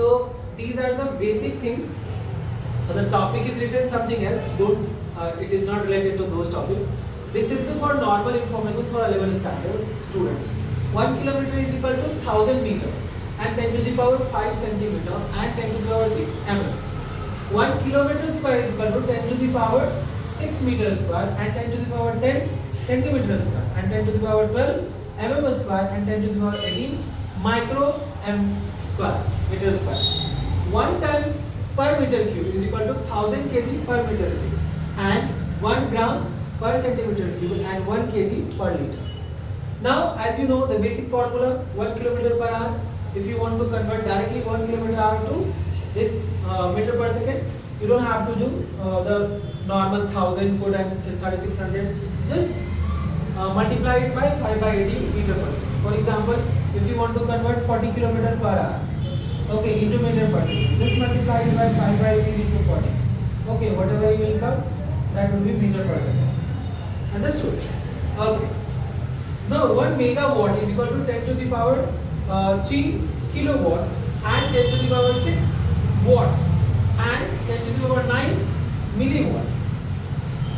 So these are the basic things. The topic is written something else. Don't. It is not related to those topics. This is the for normal information for 11 standard students. 1 kilometer is equal to 1000 meter and 10 to the power 5 centimeter and 10 to the power 6 mm. 1 kilometer square is equal to 10 to the power 6 meter square and 10 to the power 10 centimeter square and 10 to the power 12 mm square and 10 to the power 18 micro m square meter square. 1 ton per meter cube is equal to 1000 kg per meter cube and 1 gram per centimeter cube and 1 kg per liter. Now, as you know, the basic formula 1 kilometer per hour. If you want to convert directly 1 kilometer hour to this meter per second, you don't have to do the normal 1000 put and 3600. Just multiply it by 5 by 80 meter per second. For example, if you want to convert 40 kilometer per hour, okay, into meter per second, just multiply it by 5 by 80 into 40. Okay, whatever you will come, that will be meter per second. Understood? Okay. Now 1 megawatt is equal to 10 to the power 3 kilowatt and 10 to the power 6 watt and 10 to the power 9 milliwatt.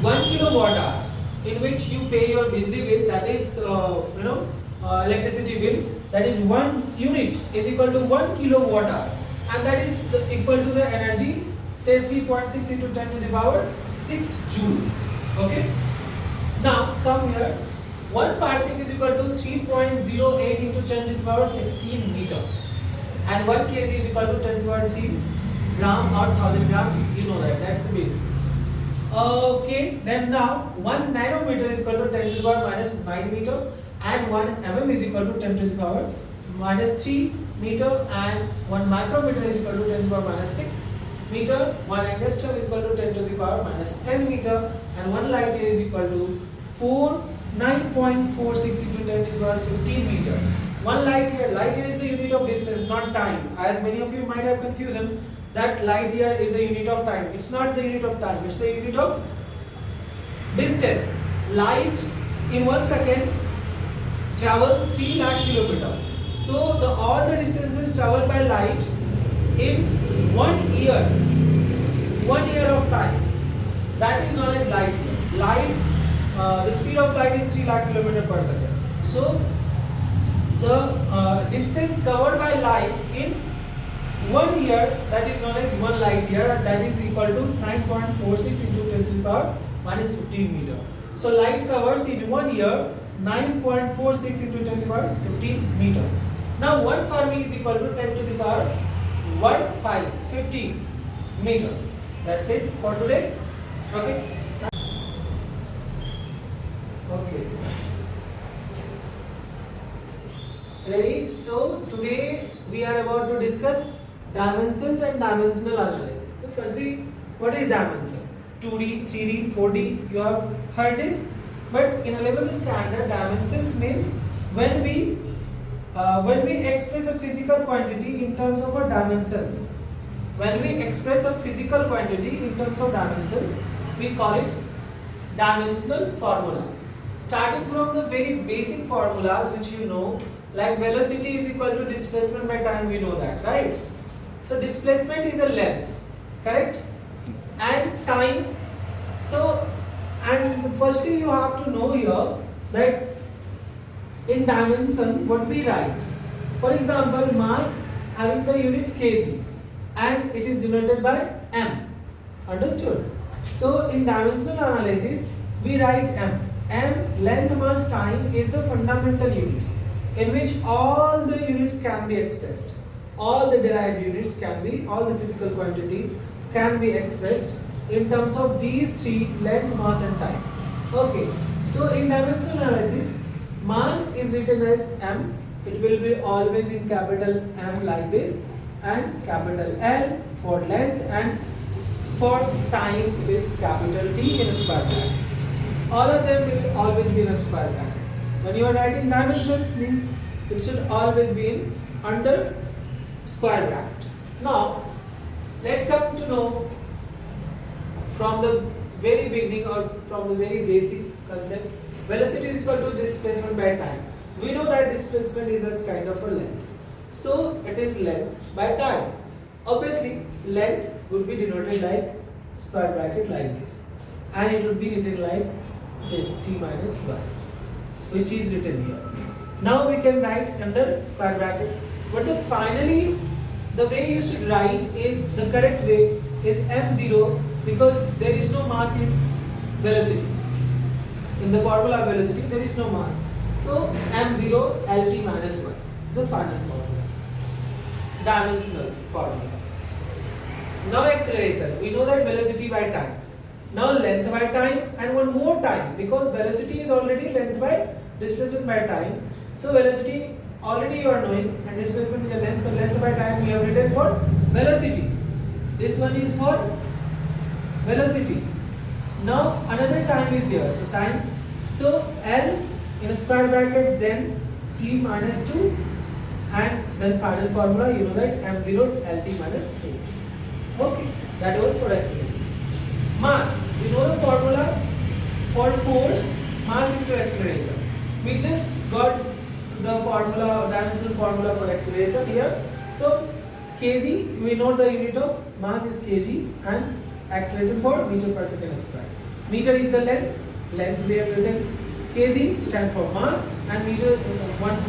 1 kilowatt hour in which you pay your Bijli bill, that is electricity bill, that is 1 unit is equal to 1 kilowatt hour and that is equal to the energy 3.6 into 10 to the power 6 joule. Okay. Now come here. 1 parsec is equal to 3.08 into 10 to the power 16 meter and 1 kg is equal to 10 to the power 3 gram or 1000 gram. You know that, that's the basic. Okay, then now 1 nanometer is equal to 10 to the power minus 9 meter and 1 mm is equal to 10 to the power minus 3 meter and 1 micrometer is equal to 10 to the power minus 6 meter. 1 angstrom is equal to 10 to the power minus 10 meter and 1 light year is equal to 9.46 into 10 to the power 15 meter. 1 light year is the unit of distance, not time. As many of you might have confusion that light year is the unit of time. It's not the unit of time, it's the unit of distance. Light in 1 second travels 3 lakh kilometer. So all the distances traveled by light in 1 year of time, that is known as light year. The speed of light is 3 lakh kilometer per second. So the distance covered by light in 1 year, that is known as 1 light year, and that is equal to 9.46 into 10 to the power minus 15 meter. So light covers in 1 year 9.46 into 10 to the power 15 meter. Now 1 Fermi is equal to 10 to the power 15 meter. That's it for today. Okay. Okay. Ready? So today we are about to discuss dimensions and dimensional analysis. So firstly, what is dimension? 2D, 3D, 4D. You have heard this, but in 11th standard, dimensions means when we express a physical quantity in terms of our dimensions. When we express a physical quantity in terms of dimensions, we call it dimensional formula. Starting from the very basic formulas which you know, like velocity is equal to displacement by time, we know that, right? So displacement is a length, correct? And time. So, and firstly you have to know here that in dimension what we write. For example, mass having the unit kg and it is denoted by m. Understood? So in dimensional analysis we write m. M, length, mass, time is the fundamental units in which all the units can be expressed. All the derived units all the physical quantities can be expressed in terms of these three: length, mass and time. Okay. So in dimensional analysis, mass is written as m. It will be always in capital M like this, and capital L for length, and for time it is capital T in a square bracket. All of them will always be in a square bracket. When you are writing dimensions, means it should always be in under square bracket. Now, let's come to know from the very beginning or from the very basic concept. Velocity is equal to displacement by time. We know that displacement is a kind of a length. So, it is length by time. Obviously, length would be denoted like square bracket like this, and it would be written like this t minus 1, which is written here. Now we can write under square bracket, but finally the way you should write is the correct way is m0, because there is no mass in velocity. In the formula velocity there is no mass. So m0 Lt minus 1, the final formula, dimensional formula. Now acceleration, we know that velocity by time. Now length by time and one more time, because velocity is already length by displacement by time. So velocity already you are knowing, and displacement is a length. So length by time we have written for velocity. This one is for velocity. Now another time is there. So time. So L in a square bracket, then t minus 2, and then final formula you know that m0 Lt minus 2. Okay, that was for acceleration. Mass, we know the formula for force, mass into acceleration. We just got the formula, dimensional formula for acceleration here. So kg, we know the unit of mass is kg, and acceleration for meter per second square. Meter is the length, length we have written. Kg stand for mass, and meter 1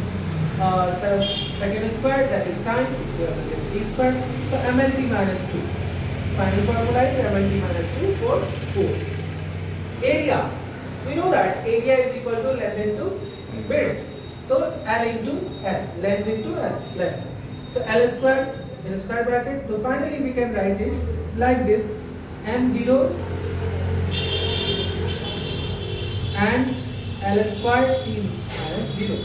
second square, that is time, we have written t square. So mLt minus 2. Final formula is mLt minus 2 for force. Area, we know that area is equal to length into width. So L into L, length into L, length. So L square in a square bracket. So finally we can write it like this, m0 and L square t minus 0.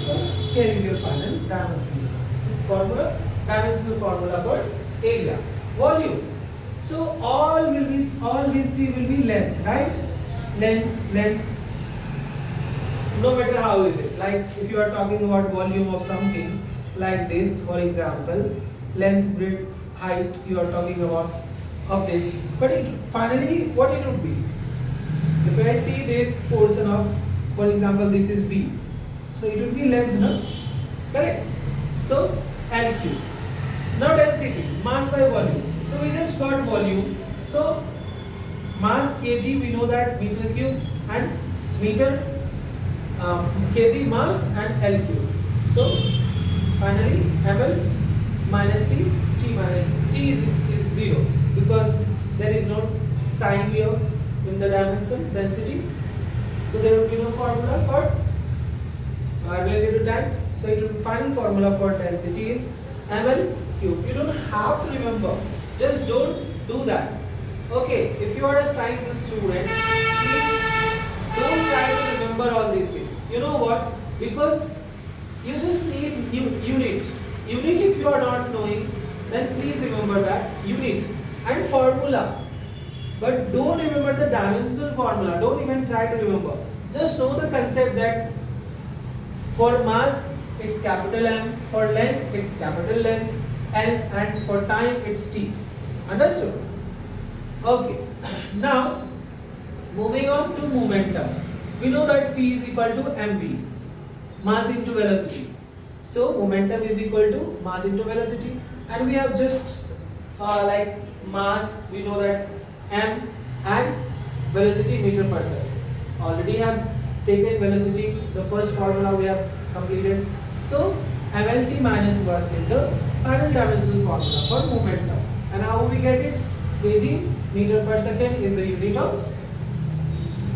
So here is your final dimensional. This is formula, dimensional formula for area. Volume. So all these three will be length, right? Length. No matter how is it. Like if you are talking about volume of something like this, for example, length, breadth, height, you are talking about of this. But finally what it would be? If I see this portion of, for example, this is B. So it would be length, no? Correct? So L cube. Now density, mass by volume. So we just got volume. So mass kg, we know that meter cube, and meter kg mass and L cube. So finally ml minus 3, t minus t is 0, because there is no time here in the dimension density. So there will be no formula for related to time. So it will, final formula for density is ml cube. You don't have to remember. Just don't do that. Okay, if you are a science student, please don't try to remember all these things. You know what? Because you just need unit. Unit, if you are not knowing, then please remember that unit and formula. But don't remember the dimensional formula. Don't even try to remember. Just know the concept that for mass it's capital M, for length it's capital L, and for time it's T. Understood? Okay. Now moving on to momentum. We know that P is equal to mv, mass into velocity. So momentum is equal to mass into velocity, and we have just like mass, we know that m, and velocity meter per second. Already have taken velocity, the first formula we have completed. So mLt minus 1 is the final dimensional formula for momentum. And how we get it? kg meter per second is the unit of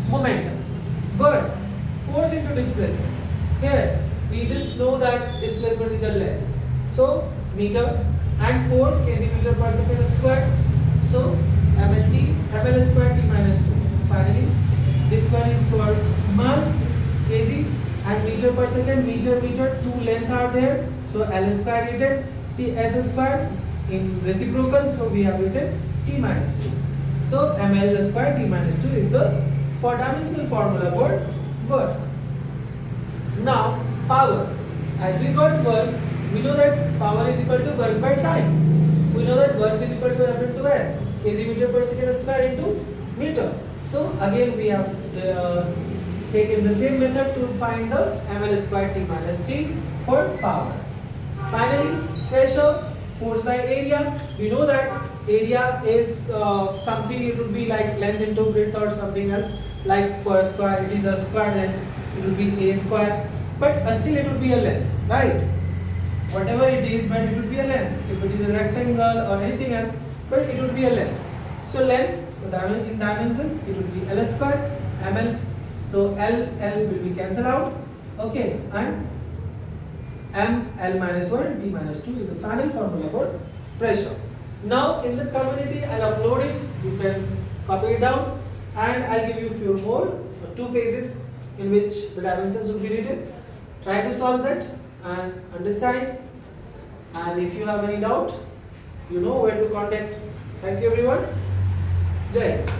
momentum. But force into displacement. Here we just know that displacement is a length. So meter, and force kg meter per second square. So ml square t minus 2. Finally, this one is for mass kg and meter per second. Meter, two length are there. So L square written, t s square in reciprocal. So we have written t minus 2. So ml square t minus 2 is the for dimensional formula for work. Now power. As we got work, we know that power is equal to work by time. We know that work is equal to F into S, kg meter per second square into meter. So again we have taken the same method to find the ml square t minus 3 for power. Finally, pressure. force by area. We know that area is something, it would be like length into width or something else. Like for a square, it is a square length, it will be a square, but still it will be a length, right? Whatever it is, but it will be a length. If it is a rectangle or anything else, but it will be a length. So length in dimensions, it will be L square ml. So L will be cancelled out. Okay, and m L minus 1 D minus 2 is the final formula for pressure. Now in the community I'll upload it. You can copy it down, and I'll give you few more 2 pages in which the dimensions will be written. Try to solve that and understand. And if you have any doubt, you know where to contact. Thank you everyone. Jai Hind.